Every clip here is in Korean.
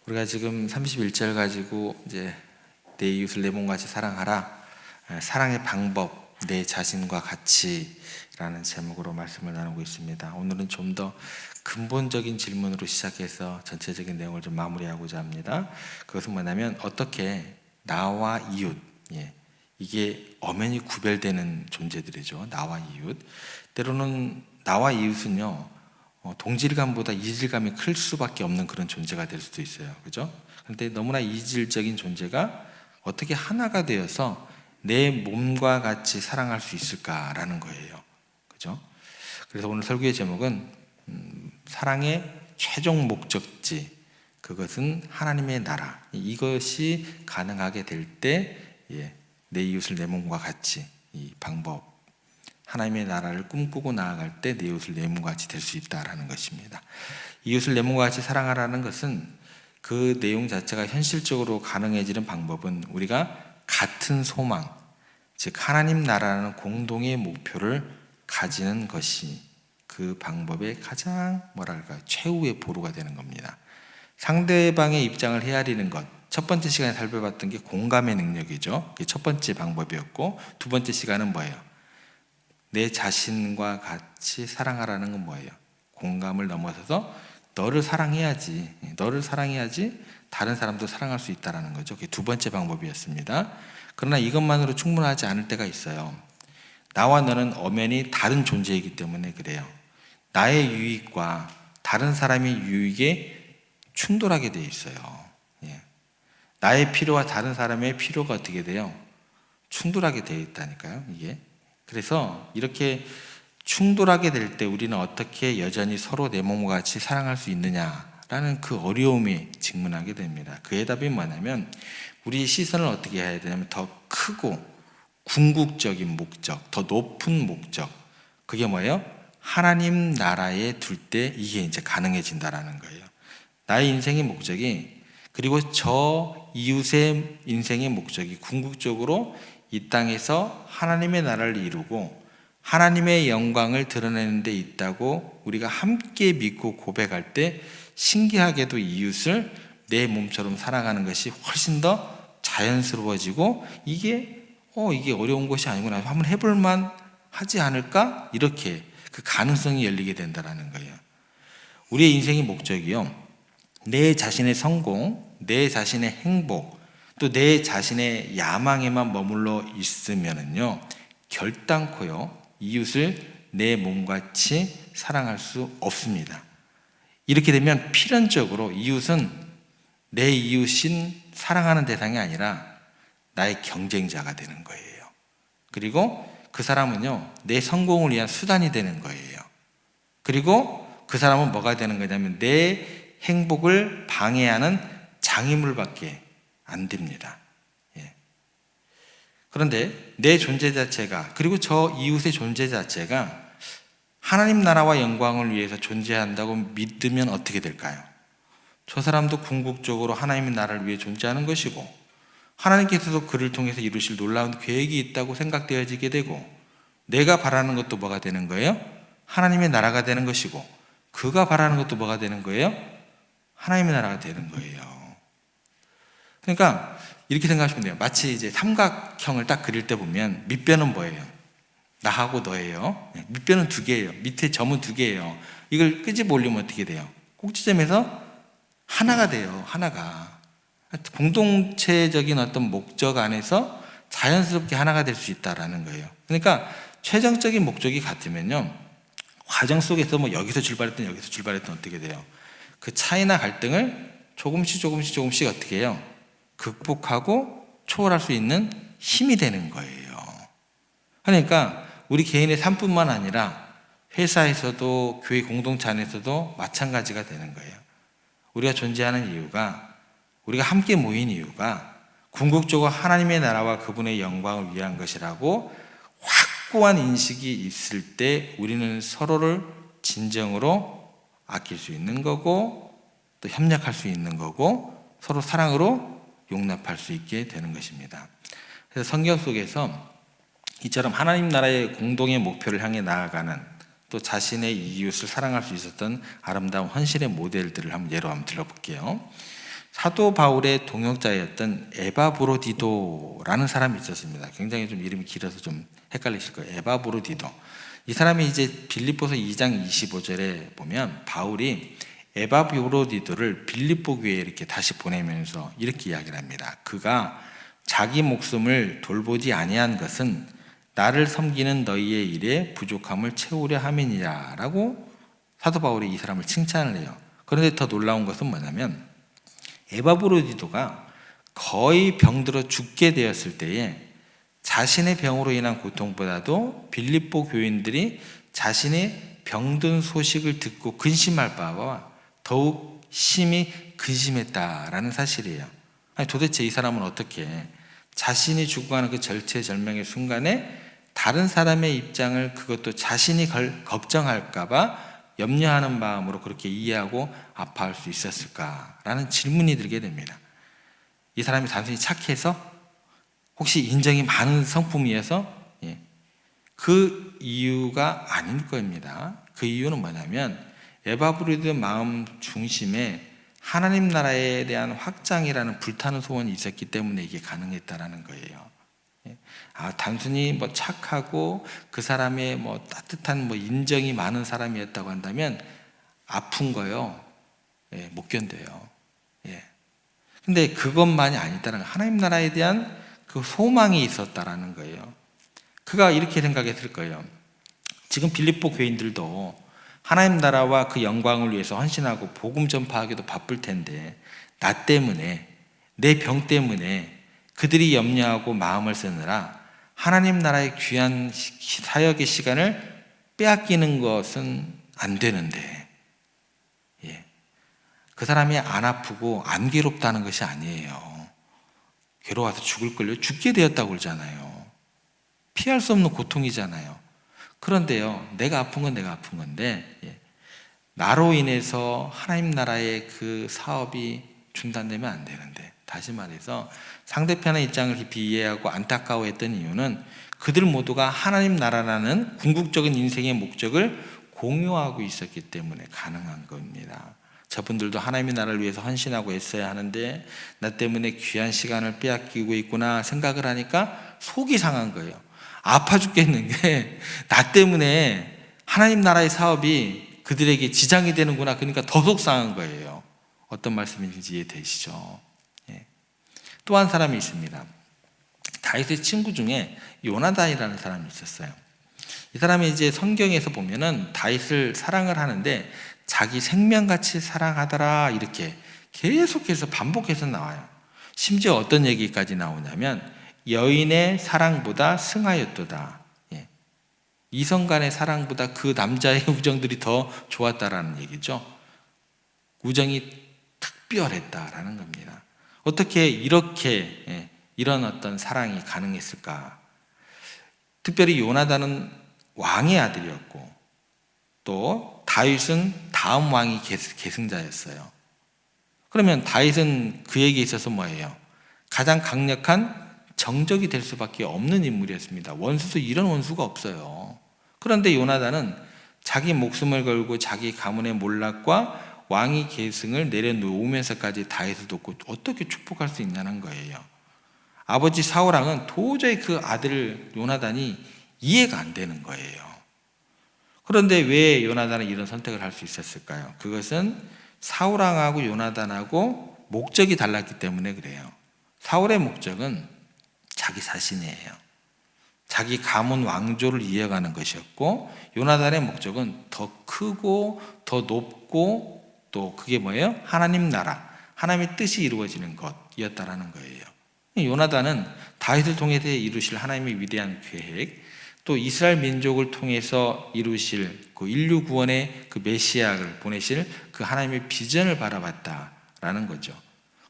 우리가 지금 31절 가지고 이제 내 이웃을 내 몸같이 사랑하라, 사랑의 방법, 내 자신과 같이라는 제목으로 말씀을 나누고 있습니다. 오늘은 좀 더 근본적인 질문으로 시작해서 전체적인 내용을 좀 마무리하고자 합니다. 그것은 뭐냐면 어떻게 나와 이웃, 이게 엄연히 구별되는 존재들이죠. 나와 이웃. 때로는 나와 이웃은요, 동질감보다 이질감이 클 수밖에 없는 그런 존재가 될 수도 있어요. 그죠? 그런데 너무나 이질적인 존재가 어떻게 하나가 되어서 내 몸과 같이 사랑할 수 있을까라는 거예요. 그죠? 그래서 오늘 설교의 제목은 사랑의 최종 목적지, 그것은 하나님의 나라. 이것이 가능하게 될 때, 내 이웃을 내 몸과 같이, 이 방법, 하나님의 나라를 꿈꾸고 나아갈 때 내 이웃을 내 몸과 같이 될 수 있다라는 것입니다. 이웃을 내 몸과 같이 사랑하라는 것은 그 내용 자체가 현실적으로 가능해지는 방법은 우리가 같은 소망, 즉 하나님 나라라는 공동의 목표를 가지는 것이 그 방법의 가장 최후의 보루가 되는 겁니다. 상대방의 입장을 헤아리는 것, 첫 번째 시간에 살펴봤던 게 공감의 능력이죠. 이게 첫 번째 방법이었고, 두 번째 시간은 뭐예요? 내 자신과 같이 사랑하라는 건 뭐예요? 공감을 넘어서서 너를 사랑해야지 다른 사람도 사랑할 수 있다는 거죠. 그게 두 번째 방법이었습니다. 그러나 이것만으로 충분하지 않을 때가 있어요. 나와 너는 엄연히 다른 존재이기 때문에 그래요. 나의 유익과 다른 사람의 유익에 충돌하게 돼 있어요. 나의 필요와 다른 사람의 필요가 어떻게 돼요? 충돌하게 되어 있다니까요, 이게. 그래서 이렇게 충돌하게 될 때 우리는 어떻게 여전히 서로 내 몸과 같이 사랑할 수 있느냐라는 그 어려움에 직면하게 됩니다. 그 해답이 뭐냐면 우리 시선을 어떻게 해야 되냐면 더 크고 궁극적인 목적, 더 높은 목적, 그게 뭐예요? 하나님 나라에 둘 때 이게 이제 가능해진다라는 거예요. 나의 인생의 목적이, 그리고 저 이웃의 인생의 목적이 궁극적으로 이 땅에서 하나님의 나라를 이루고 하나님의 영광을 드러내는 데 있다고 우리가 함께 믿고 고백할 때 신기하게도 이웃을 내 몸처럼 사랑하는 것이 훨씬 더 자연스러워지고 이게 어려운 것이 아니구나, 한번 해볼만 하지 않을까? 이렇게 그 가능성이 열리게 된다는 거예요. 우리의 인생의 목적이요, 내 자신의 성공, 내 자신의 행복, 또 내 자신의 야망에만 머물러 있으면은요, 결단코요 이웃을 내 몸같이 사랑할 수 없습니다. 이렇게 되면 필연적으로 이웃은 내 이웃인 사랑하는 대상이 아니라 나의 경쟁자가 되는 거예요. 그리고 그 사람은요, 내 성공을 위한 수단이 되는 거예요. 그리고 그 사람은 뭐가 되는 거냐면 내 행복을 방해하는 장애물밖에 안 됩니다. 그런데 내 존재 자체가, 그리고 저 이웃의 존재 자체가 하나님 나라와 영광을 위해서 존재한다고 믿으면 어떻게 될까요? 저 사람도 궁극적으로 하나님의 나라를 위해 존재하는 것이고 하나님께서도 그를 통해서 이루실 놀라운 계획이 있다고 생각되어지게 되고, 내가 바라는 것도 뭐가 되는 거예요? 하나님의 나라가 되는 것이고, 그가 바라는 것도 뭐가 되는 거예요? 하나님의 나라가 되는 거예요. 그러니까 이렇게 생각하시면 돼요. 마치 이제 삼각형을 딱 그릴 때 보면 밑변은 뭐예요? 나하고 너예요. 밑변은 두 개예요. 밑에 점은 두 개예요. 이걸 끄집어 올리면 어떻게 돼요? 꼭지점에서 하나가 돼요. 하나가. 공동체적인 어떤 목적 안에서 자연스럽게 하나가 될 수 있다라는 거예요. 그러니까 최종적인 목적이 같으면요, 과정 속에서 뭐 여기서 출발했던 어떻게 돼요? 그 차이나 갈등을 조금씩 어떻게 해요? 극복하고 초월할 수 있는 힘이 되는 거예요. 그러니까 우리 개인의 삶뿐만 아니라 회사에서도 교회 공동체 안에서도 마찬가지가 되는 거예요. 우리가 존재하는 이유가, 우리가 함께 모인 이유가 궁극적으로 하나님의 나라와 그분의 영광을 위한 것이라고 확고한 인식이 있을 때 우리는 서로를 진정으로 아낄 수 있는 거고, 또 협력할 수 있는 거고, 서로 사랑으로 용납할 수 있게 되는 것입니다. 그래서 성경 속에서 이처럼 하나님 나라의 공동의 목표를 향해 나아가는, 또 자신의 이웃을 사랑할 수 있었던 아름다운 헌신의 모델들을 예로 한번 들어볼게요. 사도 바울의 동역자였던 에바브로디도라는 사람이 있었습니다. 굉장히 좀 이름이 길어서 좀 헷갈리실 거예요. 에바브로디도. 이 사람이 이제 빌립보서 2장 25절에 보면 바울이 에바브로디도를 빌립보 교회에 이렇게 다시 보내면서 이렇게 이야기를 합니다. 그가 자기 목숨을 돌보지 아니한 것은 나를 섬기는 너희의 일에 부족함을 채우려 함이니라 라고 사도 바울이 이 사람을 칭찬을 해요. 그런데 더 놀라운 것은 뭐냐면 에바브로디도가 거의 병들어 죽게 되었을 때에 자신의 병으로 인한 고통보다도 빌립보 교인들이 자신의 병든 소식을 듣고 근심할 바와 더욱 심히 근심했다라는 사실이에요. 아니, 도대체 이 사람은 어떻게 자신이 죽어가는 그 절체절명의 순간에 다른 사람의 입장을 그것도 자신이 걱정할까봐 염려하는 마음으로 그렇게 이해하고 아파할 수 있었을까라는 질문이 들게 됩니다. 이 사람이 단순히 착해서 혹시 인정이 많은 성품이어서 그 이유가 아닐 겁니다. 그 이유는 뭐냐면 에바브로디도 마음 중심에 하나님 나라에 대한 확장이라는 불타는 소원이 있었기 때문에 이게 가능했다라는 거예요. 단순히 뭐 착하고 그 사람의 뭐 따뜻한 뭐 인정이 많은 사람이었다고 한다면 아픈 거요. 못 견뎌요. 근데 그것만이 아니다라는 거예요. 하나님 나라에 대한 그 소망이 있었다라는 거예요. 그가 이렇게 생각했을 거예요. 지금 빌립보 교인들도 하나님 나라와 그 영광을 위해서 헌신하고 복음 전파하기도 바쁠 텐데 나 때문에 내 병 때문에 그들이 염려하고 마음을 쓰느라 하나님 나라의 귀한 사역의 시간을 빼앗기는 것은 안 되는데 그 사람이 안 아프고 안 괴롭다는 것이 아니에요. 괴로워서 죽을 걸요. 죽게 되었다고 그러잖아요. 피할 수 없는 고통이잖아요. 그런데요, 내가 아픈 건 내가 아픈 건데 나로 인해서 하나님 나라의 그 사업이 중단되면 안 되는데, 다시 말해서 상대편의 입장을 깊이 이해하고 안타까워했던 이유는 그들 모두가 하나님 나라라는 궁극적인 인생의 목적을 공유하고 있었기 때문에 가능한 겁니다. 저분들도 하나님의 나라를 위해서 헌신하고 애써야 하는데 나 때문에 귀한 시간을 빼앗기고 있구나 생각을 하니까 속이 상한 거예요. 아파 죽겠는데 나 때문에 하나님 나라의 사업이 그들에게 지장이 되는구나. 그러니까 더 속상한 거예요. 어떤 말씀인지 이해되시죠? 또 한 사람이 있습니다. 다윗의 친구 중에 요나단이라는 사람이 있었어요. 이 사람이 이제 성경에서 보면은 다윗을 사랑을 하는데 자기 생명같이 사랑하더라 이렇게 계속해서 반복해서 나와요. 심지어 어떤 얘기까지 나오냐면 여인의 사랑보다 승하였도다. 이성 간의 사랑보다 그 남자의 우정들이 더 좋았다라는 얘기죠. 우정이 특별했다라는 겁니다. 어떻게 이렇게 이런 어떤 사랑이 가능했을까? 특별히 요나단은 왕의 아들이었고 또 다윗은 다음 왕이 계승자였어요. 그러면 다윗은 그에게 있어서 뭐예요? 가장 강력한 정적이 될 수밖에 없는 인물이었습니다. 원수도 이런 원수가 없어요. 그런데 요나단은 자기 목숨을 걸고 자기 가문의 몰락과 왕위 계승을 내려놓으면서까지 다윗을 돕고 어떻게 축복할 수 있냐는 거예요. 아버지 사울왕은 도저히 그 아들 요나단이 이해가 안 되는 거예요. 그런데 왜 요나단은 이런 선택을 할 수 있었을까요? 그것은 사울왕하고 요나단하고 목적이 달랐기 때문에 그래요. 사울의 목적은 자기 자신이에요. 자기 가문 왕조를 이어가는 것이었고 요나단의 목적은 더 크고 더 높고 또 그게 뭐예요? 하나님 나라, 하나님의 뜻이 이루어지는 것이었다라는 거예요. 요나단은 다윗을 통해서 이루실 하나님의 위대한 계획, 또 이스라엘 민족을 통해서 이루실 그 인류 구원의 그 메시아를 보내실 그 하나님의 비전을 바라봤다라는 거죠.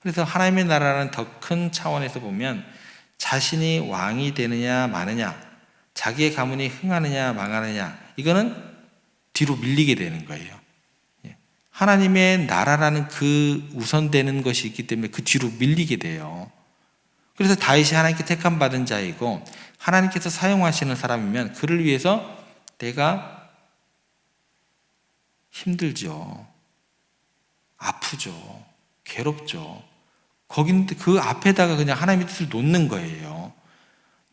그래서 하나님의 나라는 더 큰 차원에서 보면 자신이 왕이 되느냐 마느냐, 자기의 가문이 흥하느냐 망하느냐, 이거는 뒤로 밀리게 되는 거예요. 하나님의 나라라는 그 우선되는 것이 있기 때문에 그 뒤로 밀리게 돼요. 그래서 다윗이 하나님께 택함 받은 자이고 하나님께서 사용하시는 사람이면 그를 위해서 내가 힘들죠, 아프죠, 괴롭죠. 거기 그 앞에다가 그냥 하나님의 뜻을 놓는 거예요.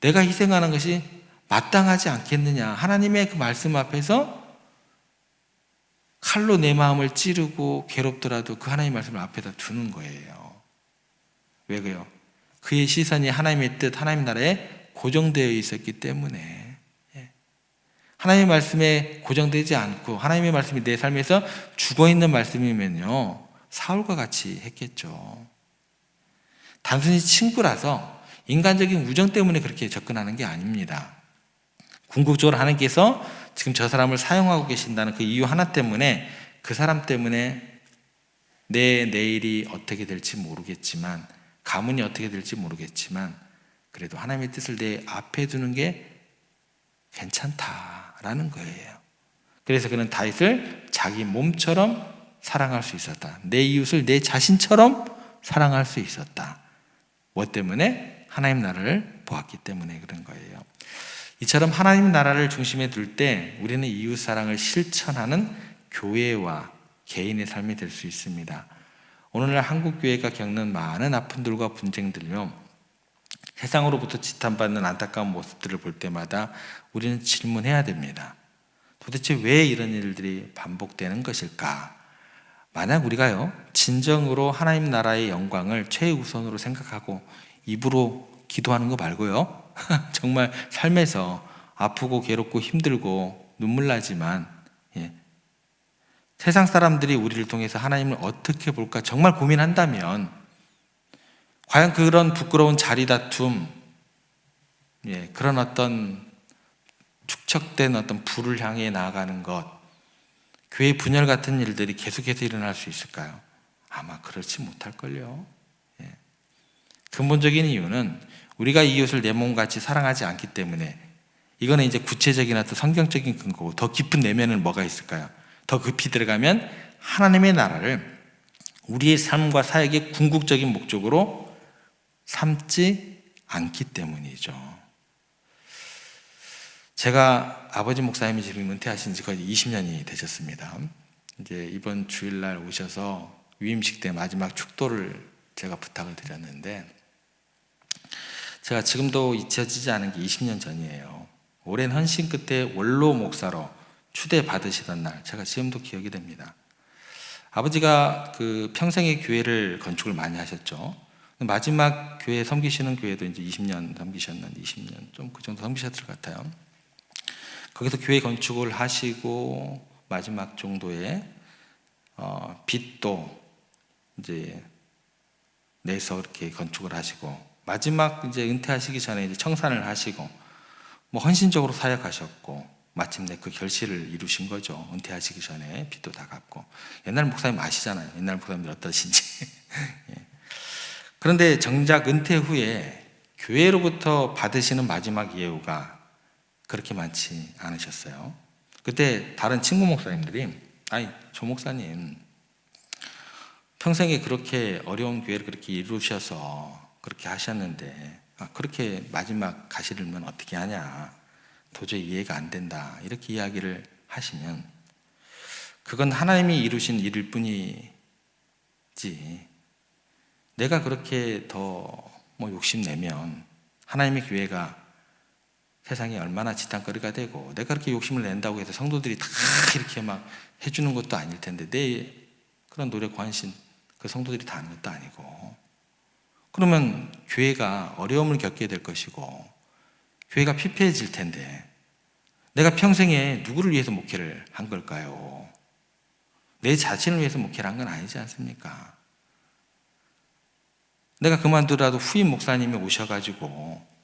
내가 희생하는 것이 마땅하지 않겠느냐. 하나님의 그 말씀 앞에서 칼로 내 마음을 찌르고 괴롭더라도 그 하나님의 말씀을 앞에다 두는 거예요. 왜 그래요? 그의 시선이 하나님의 뜻, 하나님의 나라에 고정되어 있었기 때문에. 하나님의 말씀에 고정되지 않고 하나님의 말씀이 내 삶에서 죽어있는 말씀이면요, 사울과 같이 했겠죠. 단순히 친구라서 인간적인 우정 때문에 그렇게 접근하는 게 아닙니다. 궁극적으로 하나님께서 지금 저 사람을 사용하고 계신다는 그 이유 하나 때문에, 그 사람 때문에 내 내일이 어떻게 될지 모르겠지만, 가문이 어떻게 될지 모르겠지만, 그래도 하나님의 뜻을 내 앞에 두는 게 괜찮다라는 거예요. 그래서 그는 다윗을 자기 몸처럼 사랑할 수 있었다. 내 이웃을 내 자신처럼 사랑할 수 있었다. 뭐 때문에? 하나님 나라를 보았기 때문에 그런 거예요. 이처럼 하나님 나라를 중심에 둘 때 우리는 이웃 사랑을 실천하는 교회와 개인의 삶이 될 수 있습니다. 오늘날 한국 교회가 겪는 많은 아픔들과 분쟁들로 세상으로부터 지탄받는 안타까운 모습들을 볼 때마다 우리는 질문해야 됩니다. 도대체 왜 이런 일들이 반복되는 것일까? 만약 우리가요, 진정으로 하나님 나라의 영광을 최우선으로 생각하고 입으로 기도하는 거 말고요, 정말 삶에서 아프고 괴롭고 힘들고 눈물 나지만, 세상 사람들이 우리를 통해서 하나님을 어떻게 볼까 정말 고민한다면, 과연 그런 부끄러운 자리 다툼, 그런 어떤 축적된 어떤 불을 향해 나아가는 것, 교회 분열 같은 일들이 계속해서 일어날 수 있을까요? 아마 그렇지 못할걸요. 근본적인 이유는 우리가 이웃을 내 몸같이 사랑하지 않기 때문에, 이거는 이제 구체적이나 또 성경적인 근거고, 더 깊은 내면은 뭐가 있을까요? 더 깊이 들어가면 하나님의 나라를 우리의 삶과 사역의 궁극적인 목적으로 삼지 않기 때문이죠. 제가 아버지 목사님이 지금 은퇴하신 지 거의 20년이 되셨습니다. 이제 이번 주일날 오셔서 위임식 때 마지막 축도를 제가 부탁을 드렸는데, 제가 지금도 잊혀지지 않은 게 20년 전이에요. 오랜 헌신 끝에 원로 목사로 추대받으시던 날, 제가 지금도 기억이 됩니다. 아버지가 그 평생의 교회를 건축을 많이 하셨죠. 마지막 교회 섬기시는 교회도 이제 20년 섬기셨는데, 20년 좀 그 정도 섬기셨을 것 같아요. 거기서 교회 건축을 하시고 마지막 정도에 빚도 이제 내서 이렇게 건축을 하시고, 마지막 이제 은퇴하시기 전에 이제 청산을 하시고, 뭐 헌신적으로 사역하셨고, 마침내 그 결실을 이루신 거죠. 은퇴하시기 전에 빚도 다 갚고. 옛날 목사님 아시잖아요. 옛날 목사님들 어떠신지. 그런데 정작 은퇴 후에 교회로부터 받으시는 마지막 예우가 그렇게 많지 않으셨어요. 그때 다른 친구 목사님들이, 아니 조 목사님 평생에 그렇게 어려운 교회를 그렇게 이루셔서 그렇게 하셨는데, 그렇게 마지막 가시려면 어떻게 하냐, 도저히 이해가 안 된다, 이렇게 이야기를 하시면 그건 하나님이 이루신 일일 뿐이지, 내가 그렇게 더 뭐 욕심내면 하나님의 교회가 세상에 얼마나 지탄거리가 되고, 내가 그렇게 욕심을 낸다고 해서 성도들이 다 이렇게 막 해주는 것도 아닐 텐데, 내 그런 노력과 헌신 그 성도들이 다 하는 것도 아니고, 그러면 교회가 어려움을 겪게 될 것이고 교회가 피폐해질 텐데, 내가 평생에 누구를 위해서 목회를 한 걸까요? 내 자신을 위해서 목회를 한 건 아니지 않습니까? 내가 그만두라도 후임 목사님이 오셔가지고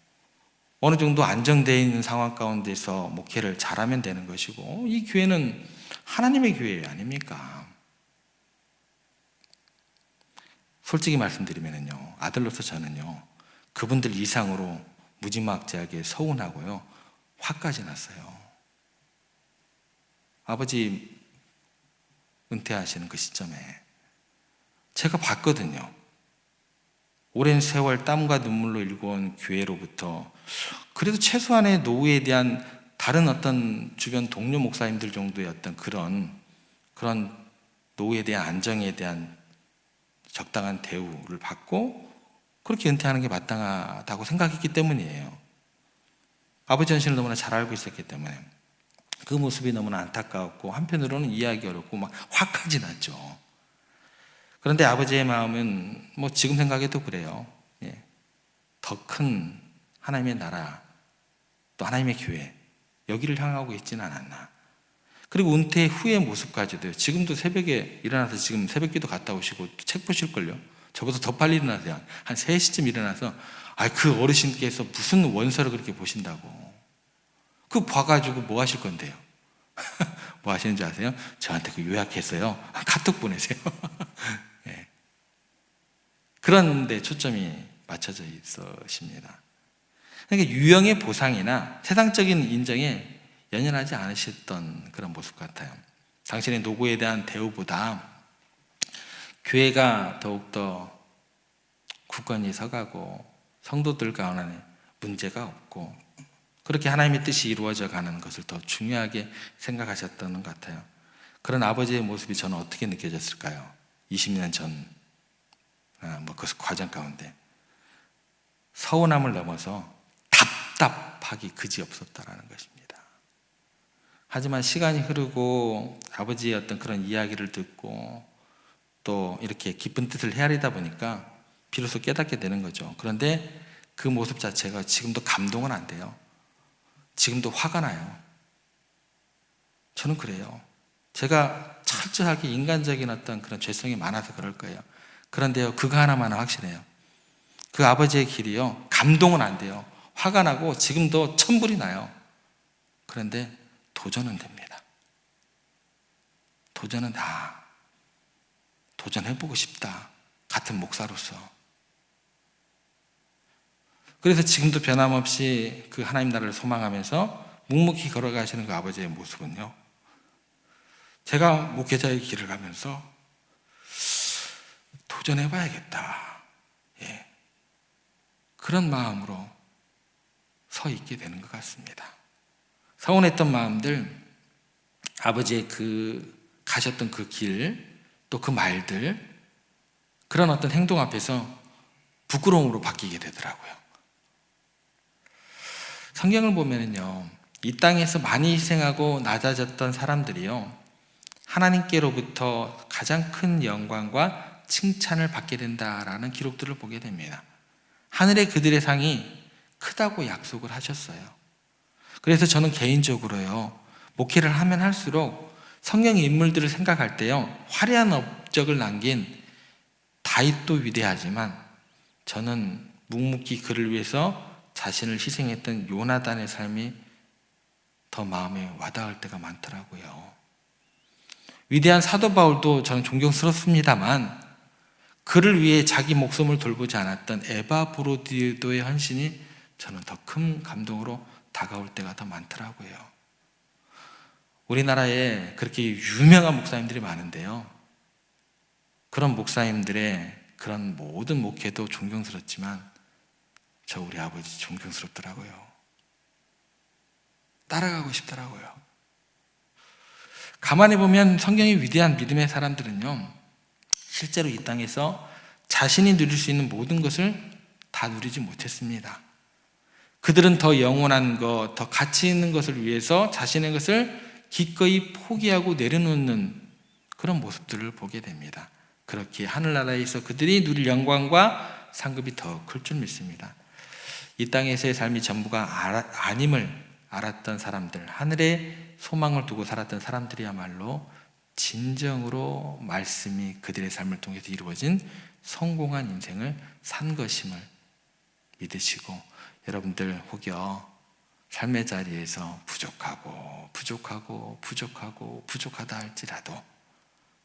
어느 정도 안정되어 있는 상황 가운데서 목회를 잘하면 되는 것이고, 이 교회는 하나님의 교회 아닙니까? 솔직히 말씀드리면요, 아들로서 저는요, 그분들 이상으로 무지막지하게 서운하고요, 화까지 났어요. 아버지 은퇴하시는 그 시점에 제가 봤거든요. 오랜 세월 땀과 눈물로 일궈온 교회로부터 그래도 최소한의 노후에 대한 다른 어떤 주변 동료 목사님들 정도의 어떤 그런 노후에 대한 안정에 대한 적당한 대우를 받고 그렇게 은퇴하는 게 마땅하다고 생각했기 때문이에요. 아버지 헌신을 너무나 잘 알고 있었기 때문에. 그 모습이 너무나 안타까웠고 한편으로는 이해하기 어렵고 막 화까지 났죠. 그런데 아버지의 마음은 뭐 지금 생각해도 그래요. 더 큰 하나님의 나라, 또 하나님의 교회, 여기를 향하고 있지는 않았나. 그리고 은퇴 후의 모습까지도요. 지금도 새벽에 일어나서 지금 새벽기도 갔다 오시고 책 보실걸요. 저보다 더 빨리 일어나세요. 한 3시쯤 일어나서 그 어르신께서 무슨 원서를 그렇게 보신다고. 그거 봐가지고 뭐 하실 건데요? 뭐 하시는 줄 아세요? 저한테 그 요약했어요. 카톡 보내세요. 네. 그런데 초점이 맞춰져 있으십니다. 그러니까 유형의 보상이나 세상적인 인정에 연연하지 않으셨던 그런 모습 같아요. 당신의 노고에 대한 대우보다 교회가 더욱더 굳건히 서가고 성도들 가운데 문제가 없고 그렇게 하나님의 뜻이 이루어져 가는 것을 더 중요하게 생각하셨던 것 같아요. 그런 아버지의 모습이 저는 어떻게 느껴졌을까요? 20년 전 그 과정 가운데 서운함을 넘어서 답답하기 그지없었다라는 것입니다. 하지만 시간이 흐르고 아버지의 어떤 그런 이야기를 듣고 또 이렇게 깊은 뜻을 헤아리다 보니까 비로소 깨닫게 되는 거죠. 그런데 그 모습 자체가 지금도 감동은 안 돼요. 지금도 화가 나요. 저는 그래요. 제가 철저하게 인간적인 어떤 그런 죄성이 많아서 그럴 거예요. 그런데요, 그거 하나만은 확실해요. 그 아버지의 길이요, 감동은 안 돼요. 화가 나고 지금도 천불이 나요. 그런데 도전은 됩니다. 도전은 도전해보고 싶다. 같은 목사로서. 그래서 지금도 변함없이 그 하나님 나라를 소망하면서 묵묵히 걸어가시는 그 아버지의 모습은요, 제가 목회자의 길을 가면서 도전해봐야겠다. 그런 마음으로 서 있게 되는 것 같습니다. 서운했던 마음들, 아버지의 가셨던 그 길, 또 그 말들, 그런 어떤 행동 앞에서 부끄러움으로 바뀌게 되더라고요. 성경을 보면은요, 이 땅에서 많이 희생하고 낮아졌던 사람들이요, 하나님께로부터 가장 큰 영광과 칭찬을 받게 된다라는 기록들을 보게 됩니다. 하늘의 그들의 상이 크다고 약속을 하셨어요. 그래서 저는 개인적으로요, 목회를 하면 할수록 성경의 인물들을 생각할 때요, 화려한 업적을 남긴 다윗도 위대하지만 저는 묵묵히 그를 위해서 자신을 희생했던 요나단의 삶이 더 마음에 와닿을 때가 많더라고요. 위대한 사도 바울도 저는 존경스럽습니다만 그를 위해 자기 목숨을 돌보지 않았던 에바 브로디도의 헌신이 저는 더 큰 감동으로 다가올 때가 더 많더라고요. 우리나라에 그렇게 유명한 목사님들이 많은데요, 그런 목사님들의 그런 모든 목회도 존경스럽지만 저 우리 아버지 존경스럽더라고요. 따라가고 싶더라고요. 가만히 보면 성경의 위대한 믿음의 사람들은요, 실제로 이 땅에서 자신이 누릴 수 있는 모든 것을 다 누리지 못했습니다. 그들은 더 영원한 것, 더 가치 있는 것을 위해서 자신의 것을 기꺼이 포기하고 내려놓는 그런 모습들을 보게 됩니다. 그렇게 하늘나라에서 그들이 누릴 영광과 상급이 더 클 줄 믿습니다. 이 땅에서의 삶이 전부가 아님을 알았던 사람들, 하늘에 소망을 두고 살았던 사람들이야말로 진정으로 말씀이 그들의 삶을 통해서 이루어진 성공한 인생을 산 것임을 믿으시고, 여러분들 혹여 삶의 자리에서 부족하다 할지라도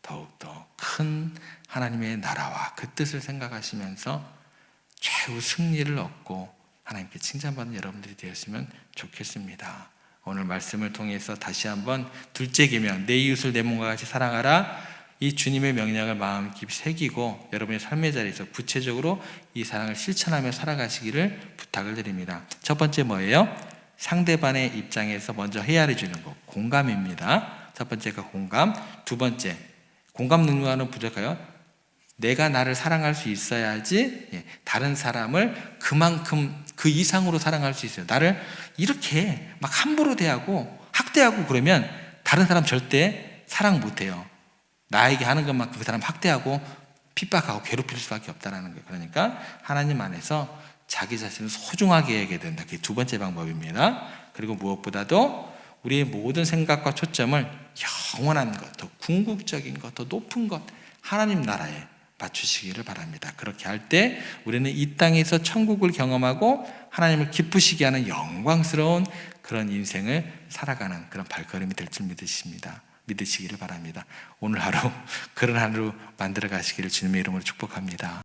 더욱더 큰 하나님의 나라와 그 뜻을 생각하시면서 최후 승리를 얻고 하나님께 칭찬받는 여러분들이 되었으면 좋겠습니다. 오늘 말씀을 통해서 다시 한번 둘째 계명, 내 이웃을 내 몸과 같이 사랑하라, 이 주님의 명령을 마음 깊이 새기고 여러분의 삶의 자리에서 구체적으로 이 사랑을 실천하며 살아가시기를 부탁을 드립니다. 첫 번째 뭐예요? 상대방의 입장에서 먼저 헤아려 주는 것, 공감입니다. 첫 번째가 공감. 두 번째, 공감 능력은 부족하여 내가 나를 사랑할 수 있어야지 다른 사람을 그만큼 그 이상으로 사랑할 수 있어요. 나를 이렇게 막 함부로 대하고 학대하고 그러면 다른 사람 절대 사랑 못해요. 나에게 하는 것만큼 그 사람 학대하고 핍박하고 괴롭힐 수밖에 없다는 거예요. 그러니까 하나님 안에서 자기 자신을 소중하게 해야 된다. 그게 두 번째 방법입니다. 그리고 무엇보다도 우리의 모든 생각과 초점을 영원한 것, 더 궁극적인 것, 더 높은 것, 하나님 나라에 맞추시기를 바랍니다. 그렇게 할 때 우리는 이 땅에서 천국을 경험하고 하나님을 기쁘시게 하는 영광스러운 그런 인생을 살아가는 그런 발걸음이 될 줄 믿으시기를 바랍니다. 오늘 하루 그런 하루 만들어 가시기를 주님의 이름으로 축복합니다.